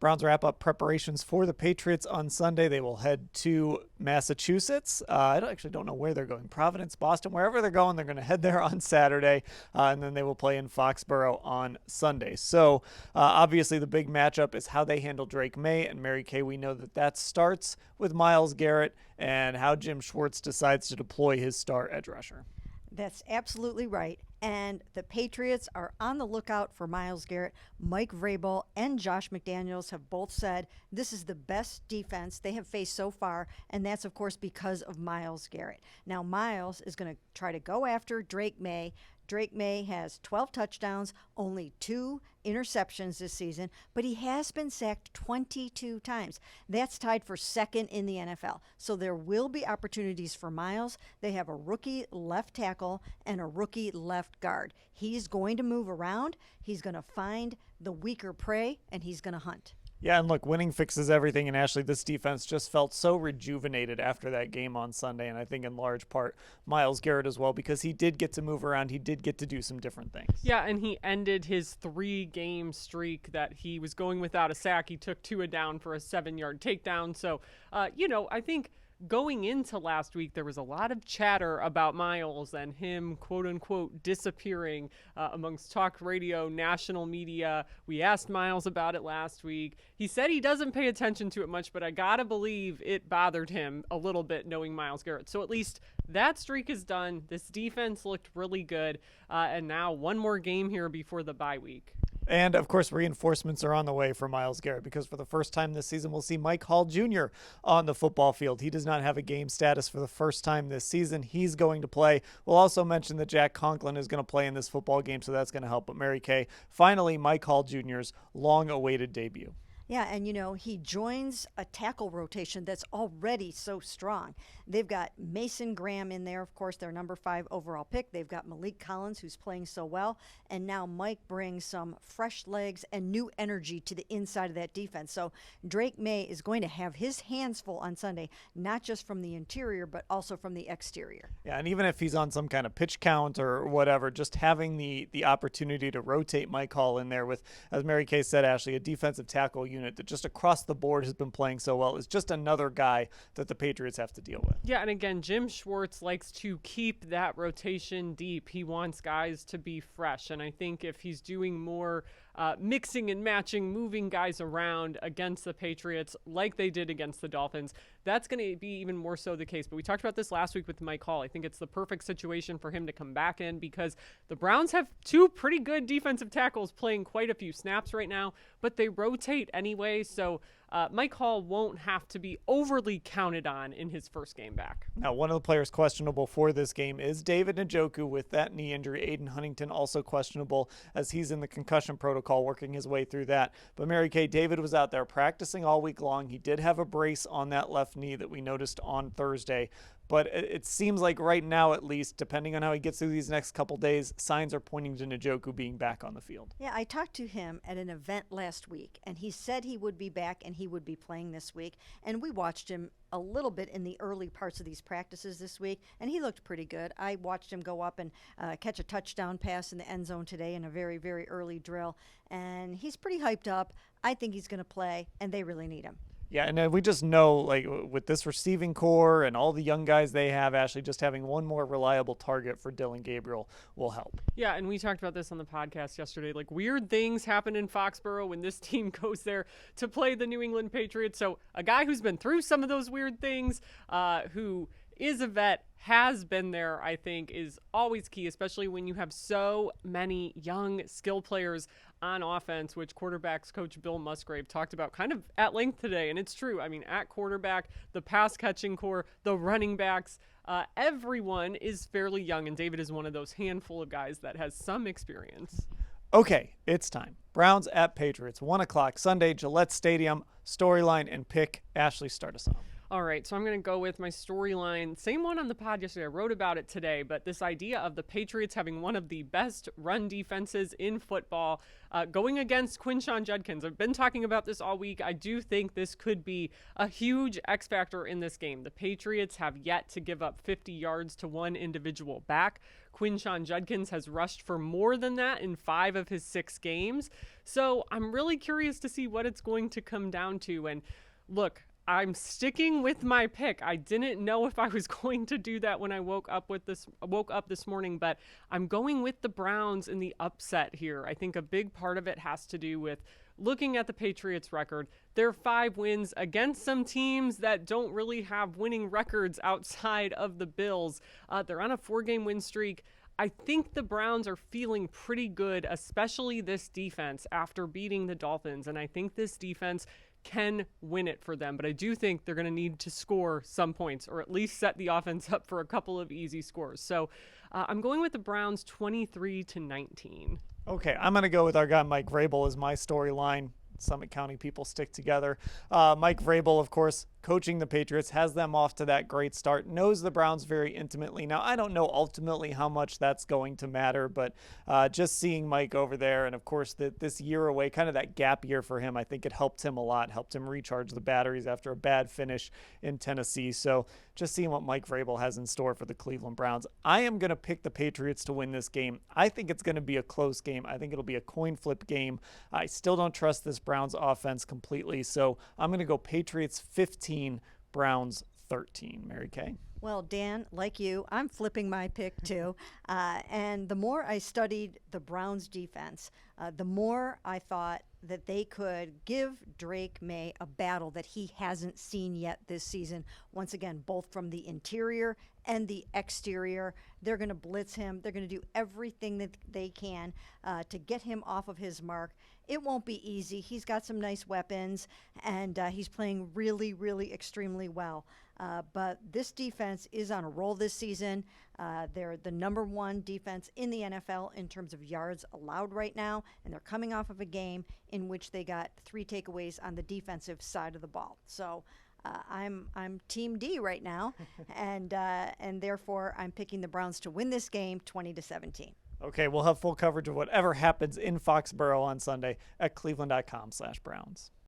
Browns wrap up preparations for the Patriots on Sunday. They will head to Massachusetts. I actually don't know where they're going. Providence, Boston, wherever they're going they're going to head there on Saturday, and then they will play in Foxborough on Sunday. So obviously the big matchup is how they handle Drake Maye and Mary Kay. We know that starts with Myles Garrett and how Jim Schwartz decides to deploy his star edge rusher. That's absolutely right. And the Patriots are on the lookout for Myles Garrett. Mike Vrabel and Josh McDaniels have both said this is the best defense they have faced so far, and that's, of course, because of Myles Garrett. Now, Myles is going to try to go after Drake Maye. Drake Maye has 12 touchdowns, only 2 interceptions this season, but he has been sacked 22 times. That's tied for second in the NFL. So there will be opportunities for Myles. They have a rookie left tackle and a rookie left guard. He's going to move around. He's going to find the weaker prey, and he's going to hunt. Yeah, and look, winning fixes everything, and Ashley, this defense just felt so rejuvenated after that game on Sunday, and I think in large part Myles Garrett as well, because he did get to move around, he did get to do some different things. Yeah, and he ended his 3-game streak that he was going without a sack. He took Tua down for a 7-yard takedown, so, I think going into last week, there was a lot of chatter about Myles and him, quote unquote, disappearing amongst talk radio, national media. We asked Myles about it last week. He said he doesn't pay attention to it much, but I gotta believe it bothered him a little bit knowing Myles Garrett. So at least that streak is done. This defense looked really good. And now one more game here before the bye week. And, of course, reinforcements are on the way for Myles Garrett because for the first time this season, we'll see Mike Hall Jr. on the football field. He does not have a game status for the first time this season. He's going to play. We'll also mention that Jack Conklin is going to play in this football game, so that's going to help. But Mary Kay, finally, Mike Hall Jr.'s long-awaited debut. Yeah, and he joins a tackle rotation that's already so strong. They've got Mason Graham in there, of course, their number 5 overall pick. They've got Malik Collins, who's playing so well. And now Mike brings some fresh legs and new energy to the inside of that defense. So Drake Maye is going to have his hands full on Sunday, not just from the interior, but also from the exterior. Yeah, and even if he's on some kind of pitch count or whatever, just having the opportunity to rotate Mike Hall in there with, as Mary Kay said, Ashley, a defensive tackle unit that just across the board has been playing so well is just another guy that the Patriots have to deal with. Yeah, and again, Jim Schwartz likes to keep that rotation deep. He wants guys to be fresh, and I think if he's doing more mixing and matching, moving guys around against the Patriots like they did against the Dolphins, that's going to be even more so the case. But we talked about this last week with Mike Hall. I think it's the perfect situation for him to come back in because the Browns have 2 pretty good defensive tackles playing quite a few snaps right now, but they rotate anyway, so Mike Hall won't have to be overly counted on in his first game back. Now, one of the players questionable for this game is David Njoku with that knee injury. Aiden Huntington also questionable as he's in the concussion protocol working his way through that. But Mary Kay, David was out there practicing all week long. He did have a brace on that left knee that we noticed on Thursday. But it seems like right now, at least, depending on how he gets through these next couple days, signs are pointing to Njoku being back on the field. Yeah, I talked to him at an event last week, and he said he would be back and he would be playing this week. And we watched him a little bit in the early parts of these practices this week, and he looked pretty good. I watched him go up and catch a touchdown pass in the end zone today in a very, very early drill, and he's pretty hyped up. I think he's going to play, and they really need him. Yeah, and we just know, like, with this receiving core and all the young guys they have, Ashley, just having one more reliable target for Dylan Gabriel will help. Yeah, and we talked about this on the podcast yesterday. Like, weird things happen in Foxborough when this team goes there to play the New England Patriots. So a guy who's been through some of those weird things, who is a vet, has been there, I think, is always key, especially when you have so many young skill players on offense, which quarterbacks coach Bill Musgrave talked about kind of at length today. And it's true. I mean, at quarterback, the pass catching core, the running backs, everyone is fairly young. And David is one of those handful of guys that has some experience. Okay, it's time. Browns at Patriots, 1 o'clock Sunday, Gillette Stadium, storyline and pick. Ashley, start us off. All right, so I'm going to go with my storyline. Same one on the pod yesterday. I wrote about it today, but this idea of the Patriots having one of the best run defenses in football going against Quinshon Judkins. I've been talking about this all week. I do think this could be a huge X factor in this game. The Patriots have yet to give up 50 yards to one individual back. Quinshon Judkins has rushed for more than that in 5 of his 6 games. So I'm really curious to see what it's going to come down to. And look, I'm sticking with my pick. I didn't know if I was going to do that when I woke up this morning, but I'm going with the Browns in the upset here. I think a big part of it has to do with looking at the Patriots record. They're 5 wins against some teams that don't really have winning records outside of the Bills. They're on a 4-game win streak. I think the Browns are feeling pretty good, especially this defense after beating the Dolphins. And I think this defense can win it for them, but I do think they're going to need to score some points or at least set the offense up for a couple of easy scores. So I'm going with the Browns 23-19. Okay, I'm going to go with our guy Mike Vrabel as my storyline. Summit County people stick together. Mike Vrabel, of course, coaching the Patriots, has them off to that great start, knows the Browns very intimately. Now, I don't know ultimately how much that's going to matter, but just seeing Mike over there, and of course this year away, kind of that gap year for him, I think it helped him a lot, helped him recharge the batteries after a bad finish in Tennessee. So just seeing what Mike Vrabel has in store for the Cleveland Browns. I am going to pick the Patriots to win this game. I think it's going to be a close game. I think it'll be a coin flip game. I still don't trust this Browns offense completely, so I'm going to go Patriots 15, Browns 13. Mary Kay? Well, Dan, like you, I'm flipping my pick too. And the more I studied the Browns defense, the more I thought that they could give Drake Maye a battle that he hasn't seen yet this season. Once again, both from the interior and the exterior. They're going to blitz him. They're going to do everything that they can to get him off of his mark. It won't be easy. He's got some nice weapons, and he's playing really, really extremely well. But this defense is on a roll this season. They're the number 1 defense in the NFL in terms of yards allowed right now, and they're coming off of a game in which they got 3 takeaways on the defensive side of the ball. So I'm Team D right now, and therefore I'm picking the Browns to win this game 20-17. Okay, we'll have full coverage of whatever happens in Foxborough on Sunday at cleveland.com/Browns.